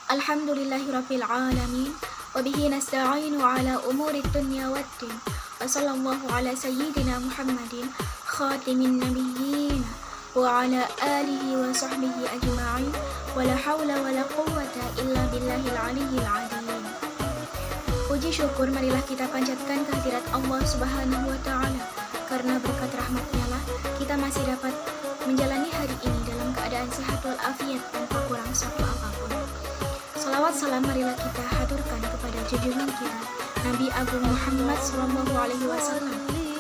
Alhamdulillahirabbil alamin wa bihi nasta'inu ala umuri dunya waddin wa sallallahu ala sayyidina Muhammadin khatimin nabiyyin wa ala alihi wa sahbihi ajma'in wa la hawla wa la quwwata illa billahil aliyyil azim. Puji syukur marilah kita panjatkan kehadirat Allah Subhanahu wa taala, karena berkat rahmat-Nya lah kita masih dapat menjalani hari ini dalam keadaan sehat walafiat tanpa kurang suatu apapun. Salawat salam marilah kita haturkan kepada junjungan kita Nabi Agung Muhammad SAW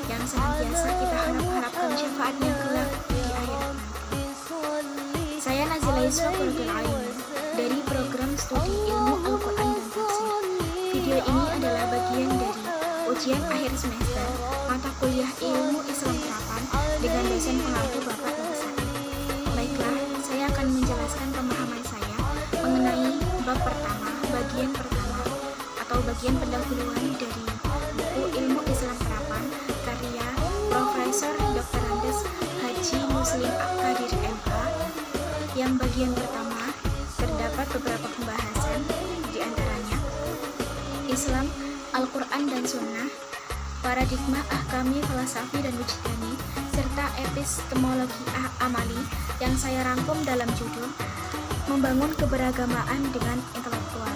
yang senantiasa kita harap-harapkan syafaatnya kelak di akhirat nanti. Saya Nazila Yuswa Quratul Ain dari program studi ilmu Al-Quran dan Tafsir. Video ini adalah bagian dari ujian akhir semester mata kuliah ilmu Islam terapan dengan dosen pengampu Bapak Musa. Baiklah, saya akan menjelaskan pemahaman saya mengenai bab pertama, bagian pertama atau bagian pendahuluan dari buku Ilmu Islam Terapan karya Profesor Dr. Andes Haji Muslim Akadir MA. Yang bagian pertama terdapat beberapa pembahasan, di antaranya Islam, Al-Quran dan Sunnah, paradigma ahkami, filosofi dan wujdani, serta epistemologi amali yang saya rangkum dalam judul Membangun Keberagamaan dengan Intelektual.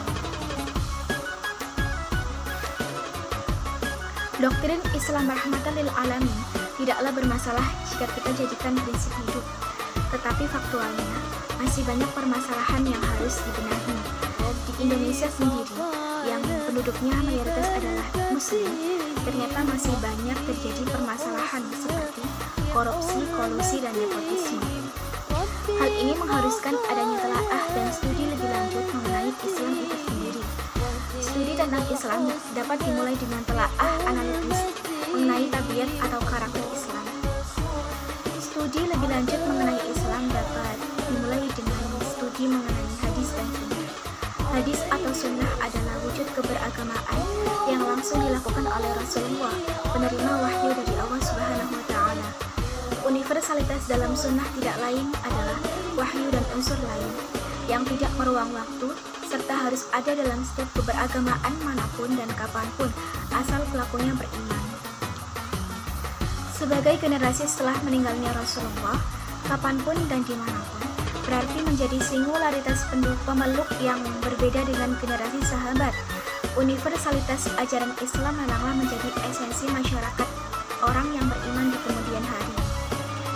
Doktrin Islam rahmatan lil alamin tidaklah bermasalah jika kita jadikan prinsip hidup, tetapi faktualnya masih banyak permasalahan yang harus dibenahi. Di Indonesia sendiri, yang penduduknya mayoritas adalah Muslim, ternyata masih banyak terjadi permasalahan seperti korupsi, kolusi, dan nepotisme. Hal ini mengharuskan adanya telaah dan studi lebih lanjut mengenai Islam itu sendiri. Studi tentang Islam dapat dimulai dengan telaah analitis mengenai tabiat atau karakter Islam. Studi lebih lanjut mengenai Islam dapat dimulai dengan studi mengenai hadis dan sunnah. Hadis atau sunnah adalah wujud keberagamaan yang langsung dilakukan oleh Rasulullah, penerima wahyu dari Allah Subhanahu wa taala. Universalitas dalam sunnah tidak lain adalah wahyu dan unsur lain yang tidak meruang waktu, serta harus ada dalam setiap keberagamaan manapun dan kapanpun, asal pelakunya beriman. Sebagai generasi setelah meninggalnya Rasulullah, kapanpun dan dimanapun, berarti menjadi singularitas pemeluk yang berbeda dengan generasi sahabat. Universalitas ajaran Islam memanglah menjadi esensi masyarakat orang yang beriman di kemudian hari.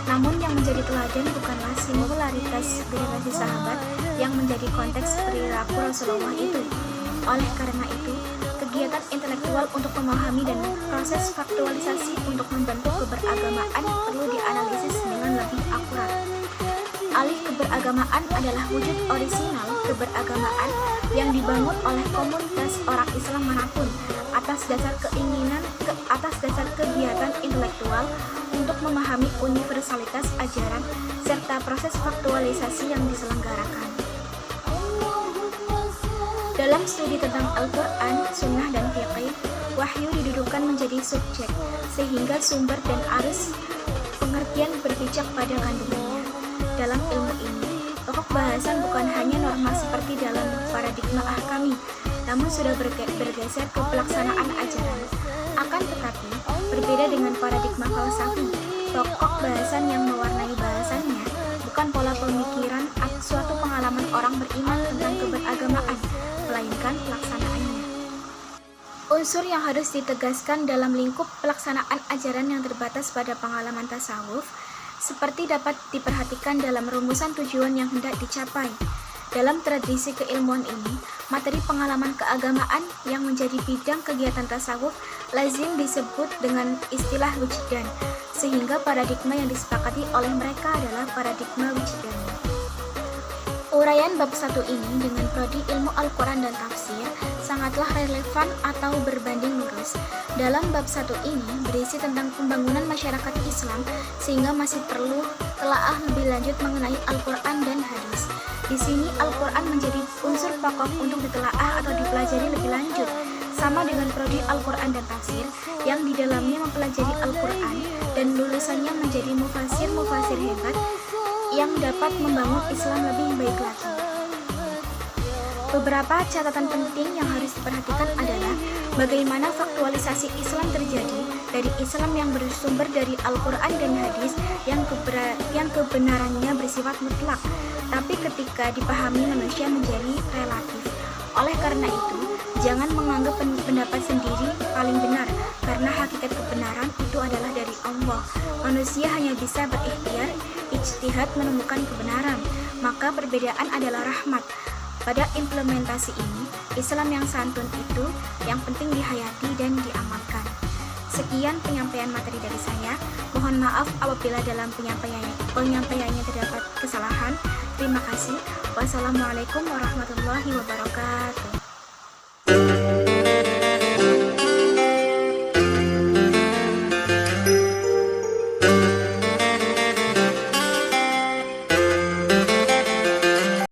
Namun yang menjadi teladan bukanlah singularitas generasi sahabat yang menjadi konteks perilaku Rasulullah itu. Oleh karena itu, kegiatan intelektual untuk memahami dan proses faktualisasi untuk membentuk keberagamaan perlu dianalisis dengan lebih akurat. Alih keberagamaan adalah wujud orisinal keberagamaan yang dibangun oleh komunitas orang Islam manapun atas dasar kegiatan intelektual untuk memahami universalitas ajaran serta proses faktualisasi yang diselenggarakan. Dalam studi tentang Al-Quran, Sunnah, dan Fiqih, wahyu didudukan menjadi subjek, sehingga sumber dan arus pengertian berpijak pada kandungannya. Dalam ilmu ini, pokok bahasan bukan hanya norma seperti dalam paradigma ahkami, namun sudah bergeser ke pelaksanaan ajaran. Akan tetapi, berbeda dengan paradigma falsafi, pokok bahasan yang mewarnai bahasannya bukan pola pemikiran atau suatu pengalaman orang beriman tentang keberagamaan, melainkan pelaksanaannya. Unsur yang harus ditegaskan dalam lingkup pelaksanaan ajaran yang terbatas pada pengalaman tasawuf, seperti dapat diperhatikan dalam rumusan tujuan yang hendak dicapai. Dalam tradisi keilmuan ini, materi pengalaman keagamaan yang menjadi bidang kegiatan tasawuf lazim disebut dengan istilah wujdan, sehingga paradigma yang disepakati oleh mereka adalah paradigma wujdani. Uraian bab 1 ini dengan prodi ilmu Al-Quran dan Tafsir sangatlah relevan atau berbanding lurus. Dalam bab 1 ini berisi tentang pembangunan masyarakat Islam, sehingga masih perlu telaah lebih lanjut mengenai Al-Quran dan hadis. Di sini Al-Quran menjadi unsur pokok untuk ditelaah atau dipelajari lebih lanjut, sama dengan prodi Al-Quran dan Tafsir yang di dalamnya mempelajari Al-Quran dan lulusannya menjadi mufasir hebat yang dapat membangun Islam lebih baik lagi. Beberapa catatan penting yang harus diperhatikan adalah bagaimana faktualisasi Islam terjadi dari Islam yang bersumber dari Al-Quran dan hadis yang kebenarannya bersifat mutlak, tapi ketika dipahami manusia menjadi relatif. Oleh karena itu, jangan menganggap pendapat sendiri paling benar, karena hakikat kebenaran itu adalah dari Allah. Manusia hanya bisa berikhtiar, ijtihad menemukan kebenaran, maka perbedaan adalah rahmat. Pada implementasi ini, Islam yang santun itu yang penting dihayati dan diamalkan. Sekian penyampaian materi dari saya. Mohon maaf apabila dalam penyampaiannya terdapat kesalahan. Terima kasih. Wassalamualaikum warahmatullahi wabarakatuh.